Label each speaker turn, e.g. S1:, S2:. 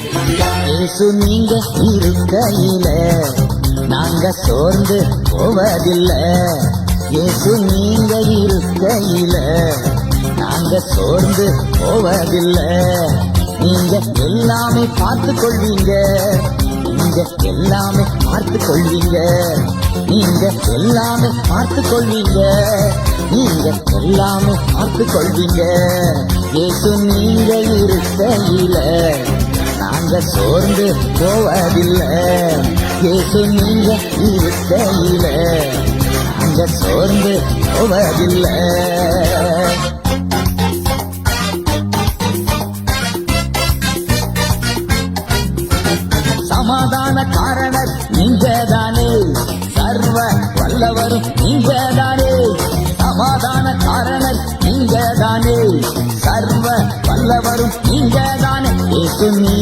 S1: இயேசு நீங்க இருக்கையில நாங்க சோர்ந்து போவதில்லை. இயேசு நீங்க இருக்கையில நாங்க சோர்ந்து போவதில்லை. நீங்க எல்லாமே பார்த்து கொள்வீங்க, நீங்க எல்லாமே பார்த்து கொள்வீங்க, நீங்க எல்லாமே பார்த்து கொள்வீங்க, நீங்க எல்லாமே பார்த்து கொள்வீங்க. இயேசு நீங்க இருக்கையில நாங்க சோர்ந்து போவதில்லை. இயேசு நீங்க இருக்கையில நாங்க சோர்ந்து போவதில்லை. சமாதான காரணர் நீங்கதானே, சர்வ வல்லவரும் நீங்கதானே. சமாதான காரணர் நீங்கதானே, சர்வ வல்லவரும் நீங்கதானே. இயேசு நீ